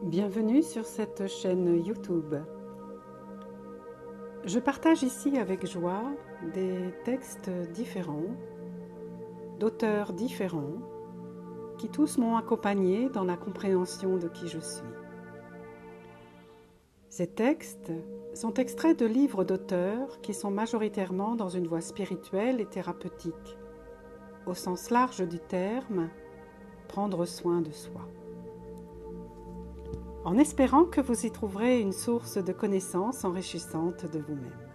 Bienvenue sur cette chaîne YouTube. Je partage ici avec joie des textes différents, d'auteurs différents, qui tous m'ont accompagné dans la compréhension de qui je suis. Ces textes sont extraits de livres d'auteurs qui sont majoritairement dans une voie spirituelle et thérapeutique, au sens large du terme, prendre soin de soi. En espérant que vous y trouverez une source de connaissances enrichissante de vous-même.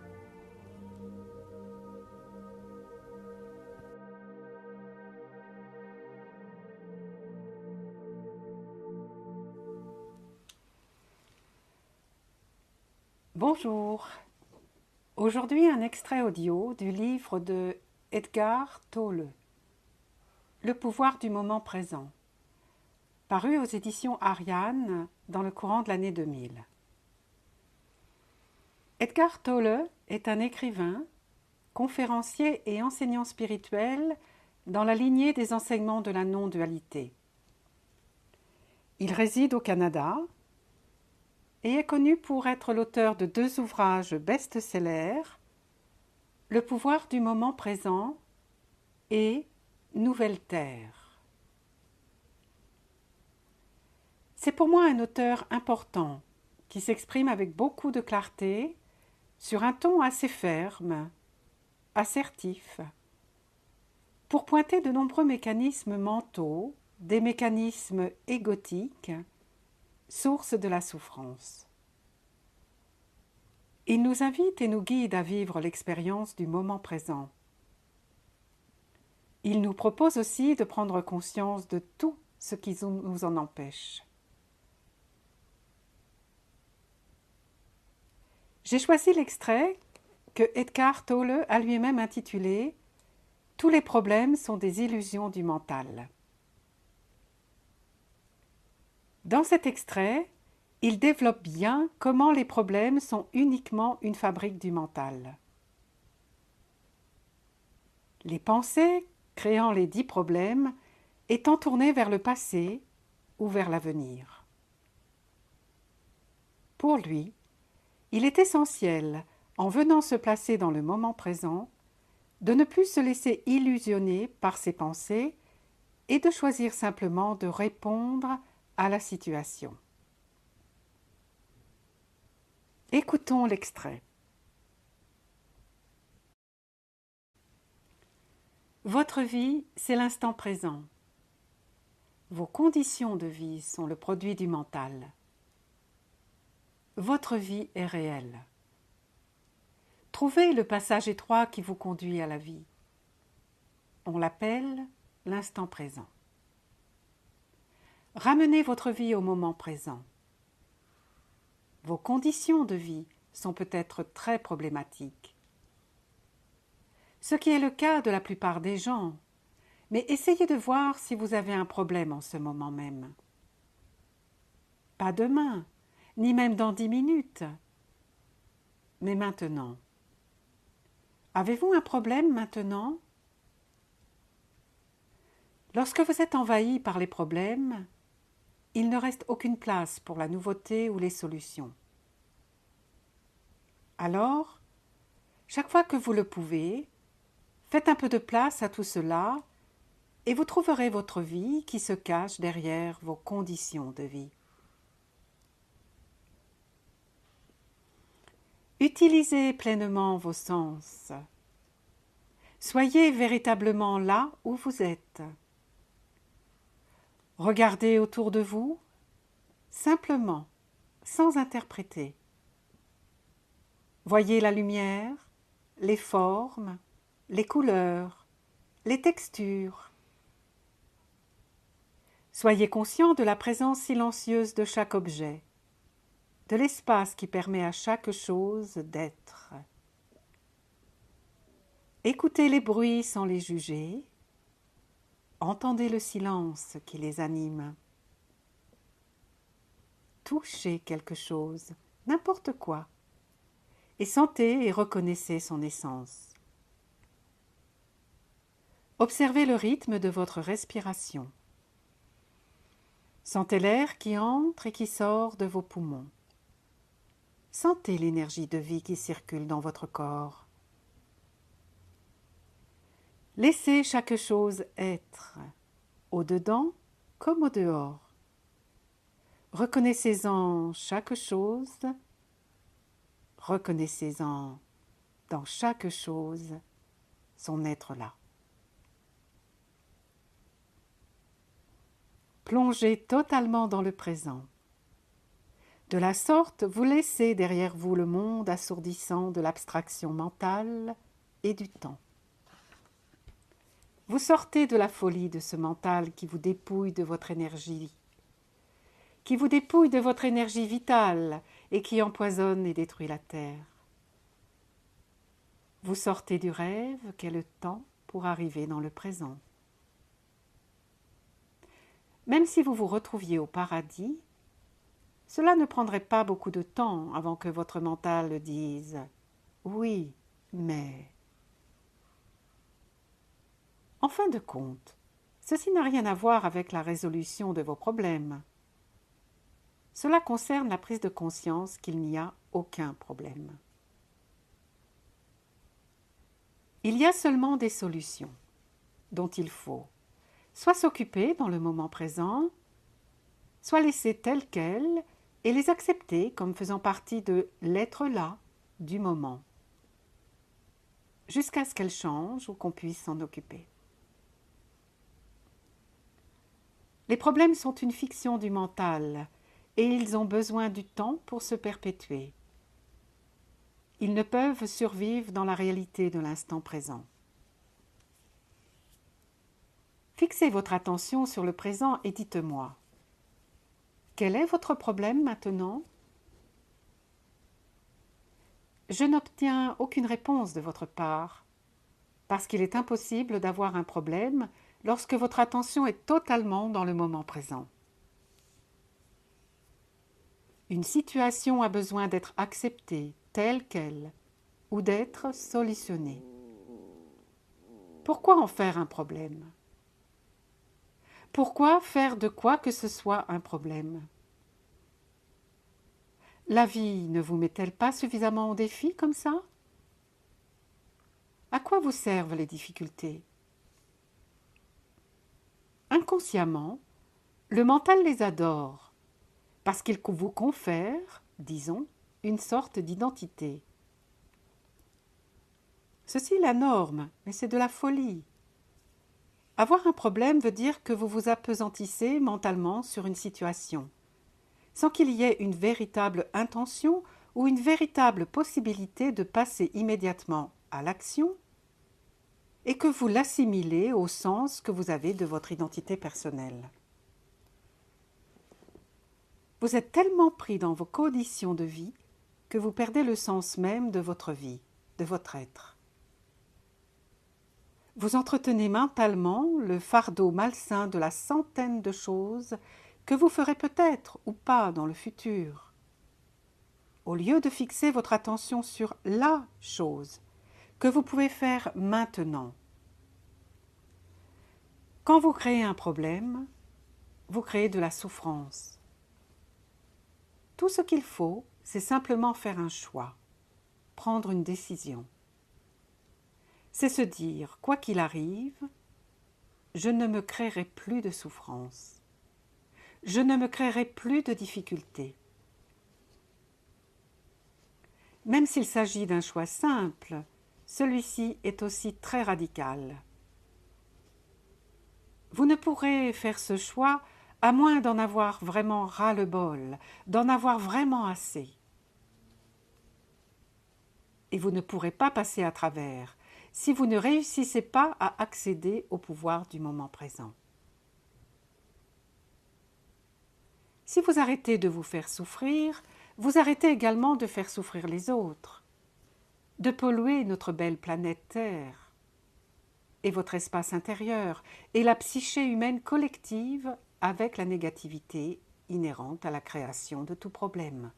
Bonjour. Aujourd'hui, un extrait audio du livre de Eckhart Tolle, Le pouvoir du moment présent, paru aux éditions Ariane dans le courant de l'année 2000. Eckhart Tolle est un écrivain, conférencier et enseignant spirituel dans la lignée des enseignements de la non-dualité. Il réside au Canada et est connu pour être l'auteur de 2 ouvrages best-sellers, Le pouvoir du moment présent et Nouvelle Terre. C'est pour moi un auteur important qui s'exprime avec beaucoup de clarté sur un ton assez ferme, assertif, pour pointer de nombreux mécanismes mentaux, des mécanismes égotiques, source de la souffrance. Il nous invite et nous guide à vivre l'expérience du moment présent. Il nous propose aussi de prendre conscience de tout ce qui nous en empêche. J'ai choisi l'extrait que Eckhart Tolle a lui-même intitulé « Tous les problèmes sont des illusions du mental ». Dans cet extrait, il développe bien comment les problèmes sont uniquement une fabrique du mental. Les pensées créant les 10 problèmes étant tournées vers le passé ou vers l'avenir. Pour lui, il est essentiel, en venant se placer dans le moment présent, de ne plus se laisser illusionner par ses pensées et de choisir simplement de répondre à la situation. Écoutons l'extrait. Votre vie, c'est l'instant présent. Vos conditions de vie sont le produit du mental. Votre vie est réelle. Trouvez le passage étroit qui vous conduit à la vie. On l'appelle l'instant présent. Ramenez votre vie au moment présent. Vos conditions de vie sont peut-être très problématiques. Ce qui est le cas de la plupart des gens, mais essayez de voir si vous avez un problème en ce moment même. Pas demain, ni même dans 10 minutes, mais maintenant. Avez-vous un problème maintenant? Lorsque vous êtes envahi par les problèmes, il ne reste aucune place pour la nouveauté ou les solutions. Alors, chaque fois que vous le pouvez, faites un peu de place à tout cela et vous trouverez votre vie qui se cache derrière vos conditions de vie. Utilisez pleinement vos sens. Soyez véritablement là où vous êtes. Regardez autour de vous, simplement, sans interpréter. Voyez la lumière, les formes, les couleurs, les textures. Soyez conscient de la présence silencieuse de chaque objet, de l'espace qui permet à chaque chose d'être. Écoutez les bruits sans les juger. Entendez le silence qui les anime. Touchez quelque chose, n'importe quoi, et sentez et reconnaissez son essence. Observez le rythme de votre respiration. Sentez l'air qui entre et qui sort de vos poumons. Sentez l'énergie de vie qui circule dans votre corps. Laissez chaque chose être, au-dedans comme au-dehors. Reconnaissez-en chaque chose, reconnaissez-en dans chaque chose son être là. Plongez totalement dans le présent. De la sorte, vous laissez derrière vous le monde assourdissant de l'abstraction mentale et du temps. Vous sortez de la folie de ce mental qui vous dépouille de votre énergie, qui vous dépouille de votre énergie vitale et qui empoisonne et détruit la terre. Vous sortez du rêve qu'est le temps pour arriver dans le présent. Même si vous vous retrouviez au paradis, cela ne prendrait pas beaucoup de temps avant que votre mental dise « oui, mais… » En fin de compte, ceci n'a rien à voir avec la résolution de vos problèmes. Cela concerne la prise de conscience qu'il n'y a aucun problème. Il y a seulement des solutions dont il faut soit s'occuper dans le moment présent, soit laisser telles quelles et les accepter comme faisant partie de l'être là du moment, jusqu'à ce qu'elles changent ou qu'on puisse s'en occuper. Les problèmes sont une fiction du mental et ils ont besoin du temps pour se perpétuer. Ils ne peuvent survivre dans la réalité de l'instant présent. Fixez votre attention sur le présent et dites-moi, quel est votre problème maintenant ? Je n'obtiens aucune réponse de votre part, parce qu'il est impossible d'avoir un problème lorsque votre attention est totalement dans le moment présent. Une situation a besoin d'être acceptée telle qu'elle ou d'être solutionnée. Pourquoi en faire un problème ? Pourquoi faire de quoi que ce soit un problème ? La vie ne vous met-elle pas suffisamment au défi comme ça ? À quoi vous servent les difficultés ? Inconsciemment, le mental les adore, parce qu'il vous confère, disons, une sorte d'identité. Ceci est la norme, mais c'est de la folie. Avoir un problème veut dire que vous vous appesantissez mentalement sur une situation, sans qu'il y ait une véritable intention ou une véritable possibilité de passer immédiatement à l'action et que vous l'assimilez au sens que vous avez de votre identité personnelle. Vous êtes tellement pris dans vos conditions de vie que vous perdez le sens même de votre vie, de votre être. Vous entretenez mentalement le fardeau malsain de la centaine de choses que vous ferez peut-être ou pas dans le futur. Au lieu de fixer votre attention sur la chose que vous pouvez faire maintenant. Quand vous créez un problème, vous créez de la souffrance. Tout ce qu'il faut, c'est simplement faire un choix, prendre une décision. C'est se dire, quoi qu'il arrive, je ne me créerai plus de souffrance. Je ne me créerai plus de difficultés. Même s'il s'agit d'un choix simple, celui-ci est aussi très radical. Vous ne pourrez faire ce choix à moins d'en avoir vraiment ras-le-bol, d'en avoir vraiment assez. Et vous ne pourrez pas passer à travers si vous ne réussissez pas à accéder au pouvoir du moment présent. Si vous arrêtez de vous faire souffrir, vous arrêtez également de faire souffrir les autres, de polluer notre belle planète Terre, et votre espace intérieur, et la psyché humaine collective avec la négativité inhérente à la création de tout problème.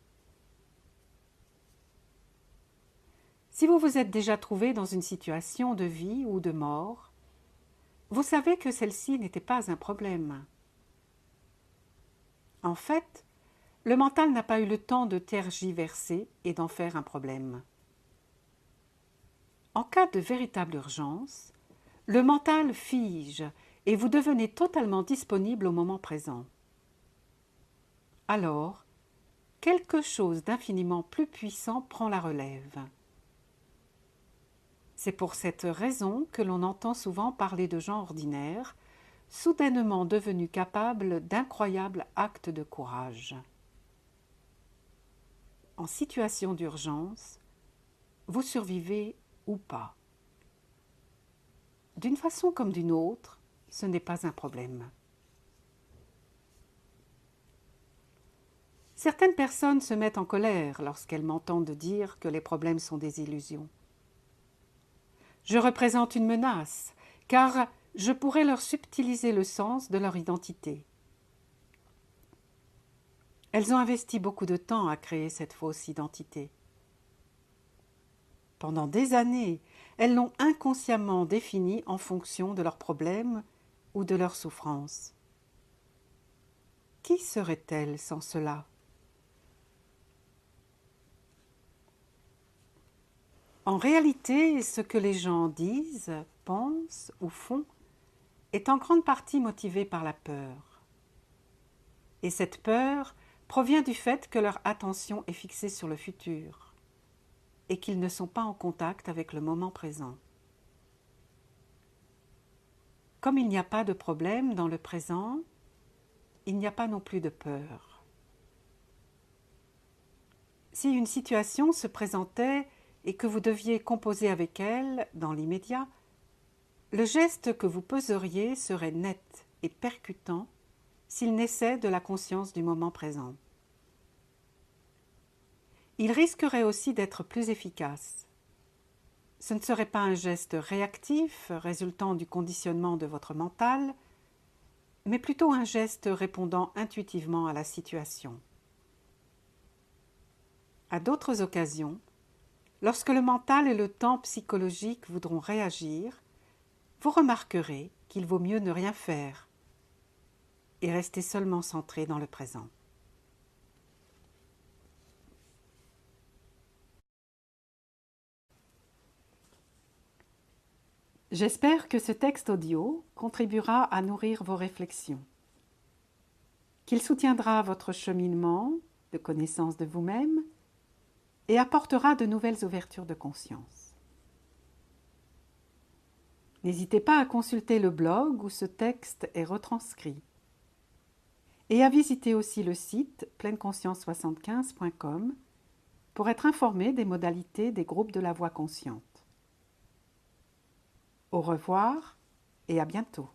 Si vous vous êtes déjà trouvé dans une situation de vie ou de mort, vous savez que celle-ci n'était pas un problème. En fait, le mental n'a pas eu le temps de tergiverser et d'en faire un problème. En cas de véritable urgence, le mental fige et vous devenez totalement disponible au moment présent. Alors, quelque chose d'infiniment plus puissant prend la relève. C'est pour cette raison que l'on entend souvent parler de gens ordinaires, soudainement devenus capables d'incroyables actes de courage. En situation d'urgence, vous survivez ou pas. D'une façon comme d'une autre, ce n'est pas un problème. Certaines personnes se mettent en colère lorsqu'elles m'entendent dire que les problèmes sont des illusions. Je représente une menace, car je pourrais leur subtiliser le sens de leur identité. Elles ont investi beaucoup de temps à créer cette fausse identité. Pendant des années, elles l'ont inconsciemment définie en fonction de leurs problèmes ou de leurs souffrances. Qui serait-elle sans cela ? En réalité, ce que les gens disent, pensent ou font est en grande partie motivé par la peur. Et cette peur provient du fait que leur attention est fixée sur le futur et qu'ils ne sont pas en contact avec le moment présent. Comme il n'y a pas de problème dans le présent, il n'y a pas non plus de peur. Si une situation se présentait et que vous deviez composer avec elle dans l'immédiat, le geste que vous poseriez serait net et percutant s'il naissait de la conscience du moment présent. Il risquerait aussi d'être plus efficace. Ce ne serait pas un geste réactif résultant du conditionnement de votre mental, mais plutôt un geste répondant intuitivement à la situation. À d'autres occasions, lorsque le mental et le temps psychologique voudront réagir, vous remarquerez qu'il vaut mieux ne rien faire et rester seulement centré dans le présent. J'espère que ce texte audio contribuera à nourrir vos réflexions, qu'il soutiendra votre cheminement de connaissance de vous-même et apportera de nouvelles ouvertures de conscience. N'hésitez pas à consulter le blog où ce texte est retranscrit et à visiter aussi le site pleineConscience75.com pour être informé des modalités des groupes de la voix consciente. Au revoir et à bientôt.